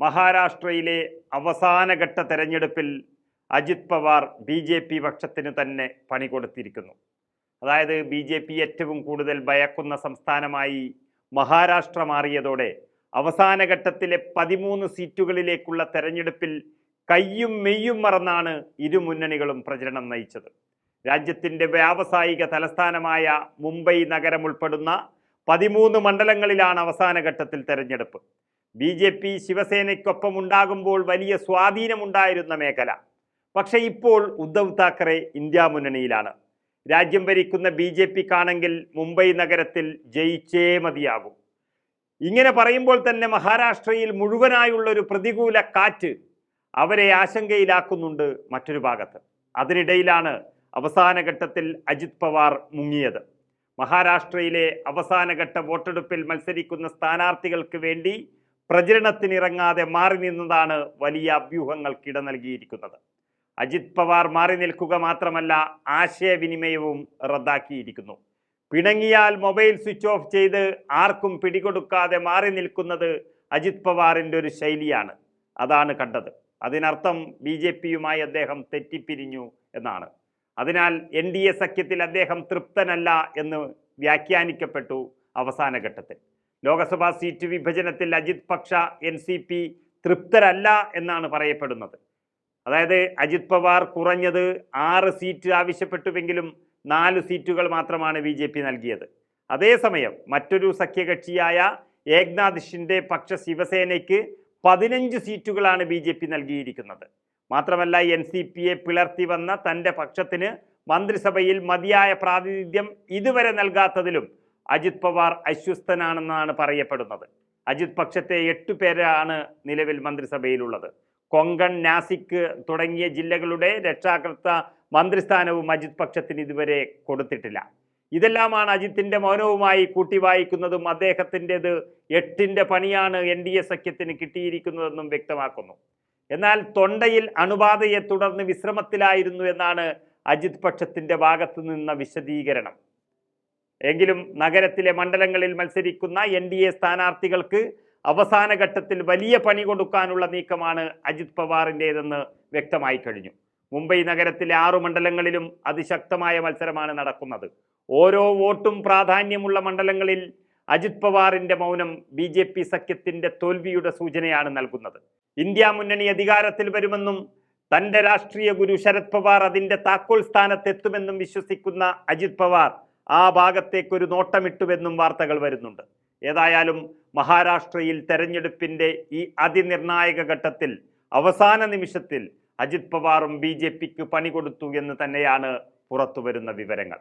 മഹാരാഷ്ട്രയിലെ അവസാനഘട്ട തെരഞ്ഞെടുപ്പിൽ അജിത് പവാർ ബി.ജെ.പി. പക്ഷത്തിന് തന്നെ പണി കൊടുത്തിരിക്കുന്നു. അതായത് ബി.ജെ.പി. ഏറ്റവും കൂടുതൽ ഭയക്കുന്ന സംസ്ഥാനമായി മഹാരാഷ്ട്ര മാറിയതോടെ അവസാനഘട്ടത്തിലെ 13 സീറ്റുകളിലേക്കുള്ള തെരഞ്ഞെടുപ്പിൽ കയ്യും മെയ്യും മറന്നാണ് ഇരു മുന്നണികളും പ്രചരണം നയിച്ചത്. രാജ്യത്തിൻ്റെ വ്യാവസായിക തലസ്ഥാനമായ മുംബൈ നഗരം ഉൾപ്പെടുന്ന 13 മണ്ഡലങ്ങളിലാണ് അവസാനഘട്ടത്തിൽ തെരഞ്ഞെടുപ്പ്. ബി.ജെ.പി. ശിവസേനയ്ക്കൊപ്പം ഉണ്ടാകുമ്പോൾ വലിയ സ്വാധീനമുണ്ടായിരുന്ന മേഖല. പക്ഷേ ഇപ്പോൾ ഉദ്ധവ് താക്കറെ ഇന്ത്യ മുന്നണിയിലാണ്. രാജ്യം ഭരിക്കുന്ന ബി.ജെ.പിക്കാണെങ്കിൽ മുംബൈ നഗരത്തിൽ ജയിച്ചേ മതിയാകും. ഇങ്ങനെ പറയുമ്പോൾ തന്നെ മഹാരാഷ്ട്രയിൽ മുഴുവനായുള്ളൊരു പ്രതികൂല കാറ്റ് അവരെ ആശങ്കയിലാക്കുന്നുണ്ട് മറ്റൊരു ഭാഗത്ത്. അതിനിടയിലാണ് അവസാനഘട്ടത്തിൽ അജിത് പവാർ മുങ്ങിയത്. മഹാരാഷ്ട്രയിലെ അവസാനഘട്ട വോട്ടെടുപ്പിൽ മത്സരിക്കുന്ന സ്ഥാനാർത്ഥികൾക്ക് വേണ്ടി പ്രചരണത്തിനിറങ്ങാതെ മാറി നിന്നതാണ് വലിയ അഭ്യൂഹങ്ങൾക്കിട നൽകിയിരിക്കുന്നത്. അജിത് പവാർ മാറി നിൽക്കുക മാത്രമല്ല, ആശയവിനിമയവും റദ്ദാക്കിയിരിക്കുന്നു. പിണങ്ങിയാൽ മൊബൈൽ സ്വിച്ച് ഓഫ് ചെയ്ത് ആർക്കും പിടികൊടുക്കാതെ മാറി നിൽക്കുന്നത് അജിത് പവാറിൻ്റെ ഒരു ശൈലിയാണ്. അതാണ് കണ്ടത്. അതിനർത്ഥം ബി.ജെ.പിയുമായി അദ്ദേഹം തെറ്റിപ്പിരിഞ്ഞു എന്നാണ്. അതിനാൽ NDA സഖ്യത്തിൽ അദ്ദേഹം തൃപ്തനല്ല എന്ന് വ്യാഖ്യാനിക്കപ്പെട്ടു അവസാനഘട്ടത്തിൽ. ലോക്സഭാ സീറ്റ് വിഭജനത്തിൽ അജിത് പക്ഷ NCP തൃപ്തരല്ല എന്നാണ് പറയപ്പെടുന്നത്. അതായത് അജിത് പവാർ കുറഞ്ഞത് 6 സീറ്റ് ആവശ്യപ്പെട്ടുവെങ്കിലും 4 സീറ്റുകൾ മാത്രമാണ് ബി.ജെ.പി. നൽകിയത്. അതേസമയം മറ്റൊരു സഖ്യകക്ഷിയായ ഏക്നാഥ് ഷിൻഡെ പക്ഷ ശിവസേനയ്ക്ക് 15 സീറ്റുകളാണ് ബി.ജെ.പി. നൽകിയിരിക്കുന്നത്. മാത്രമല്ല NCPയെ പിളർത്തി വന്ന തൻ്റെ പക്ഷത്തിന് മന്ത്രിസഭയിൽ മതിയായ പ്രാതിനിധ്യം ഇതുവരെ നൽകാത്തതിലും അജിത് പവാർ അസ്വസ്ഥനാണെന്നാണ് പറയപ്പെടുന്നത്. അജിത് പക്ഷത്തെ 8 പേരാണ് നിലവിൽ മന്ത്രിസഭയിലുള്ളത്. കൊങ്കൺ, നാസിക് തുടങ്ങിയ ജില്ലകളുടെ രക്ഷാകർത്ത മന്ത്രിസ്ഥാനവും അജിത് പക്ഷത്തിന് ഇതുവരെ കൊടുത്തിട്ടില്ല. ഇതെല്ലാമാണ് അജിത്തിൻ്റെ മൗനവുമായി കൂട്ടിവായിക്കുന്നതും അദ്ദേഹത്തിൻ്റെത് 8ൻ്റെ പണിയാണ് NDA സഖ്യത്തിന് കിട്ടിയിരിക്കുന്നതെന്നും വ്യക്തമാക്കുന്നു. എന്നാൽ തൊണ്ടയിൽ അണുബാധയെ തുടർന്ന് വിശ്രമത്തിലായിരുന്നു എന്നാണ് അജിത് പക്ഷത്തിൻ്റെ ഭാഗത്തു നിന്ന വിശദീകരണം. എങ്കിലും നഗരത്തിലെ മണ്ഡലങ്ങളിൽ മത്സരിക്കുന്ന NDA സ്ഥാനാർത്ഥികൾക്ക് അവസാന ഘട്ടത്തിൽ വലിയ പണി കൊടുക്കാനുള്ള നീക്കമാണ് അജിത് പവാറിൻ്റേതെന്ന് വ്യക്തമായി കഴിഞ്ഞു. മുംബൈ നഗരത്തിലെ 6 മണ്ഡലങ്ങളിലും അതിശക്തമായ മത്സരമാണ് നടക്കുന്നത്. ഓരോ വോട്ടും പ്രാധാന്യമുള്ള മണ്ഡലങ്ങളിൽ അജിത് പവാറിൻ്റെ മൗനം ബി.ജെ.പി. സഖ്യത്തിൻ്റെ തോൽവിയുടെ സൂചനയാണ് നൽകുന്നത്. ഇന്ത്യ മുന്നണി അധികാരത്തിൽ വരുമെന്നും തൻ്റെ രാഷ്ട്രീയ ഗുരു ശരത് പവാർ അതിൻ്റെ താക്കോൽ സ്ഥാനത്തെത്തുമെന്നും വിശ്വസിക്കുന്ന അജിത് പവാർ ആ ഭാഗത്തേക്കൊരു നോട്ടമിട്ടുവെന്നും വാർത്തകൾ വരുന്നുണ്ട്. ഏതായാലും മഹാരാഷ്ട്രയിൽ തെരഞ്ഞെടുപ്പിൻ്റെ ഈ അതിനിർണായക ഘട്ടത്തിൽ അവസാന നിമിഷത്തിൽ അജിത് പവാറും ബി.ജെ.പിക്ക് പണി കൊടുത്തു എന്ന് തന്നെയാണ് പുറത്തുവരുന്ന വിവരങ്ങൾ.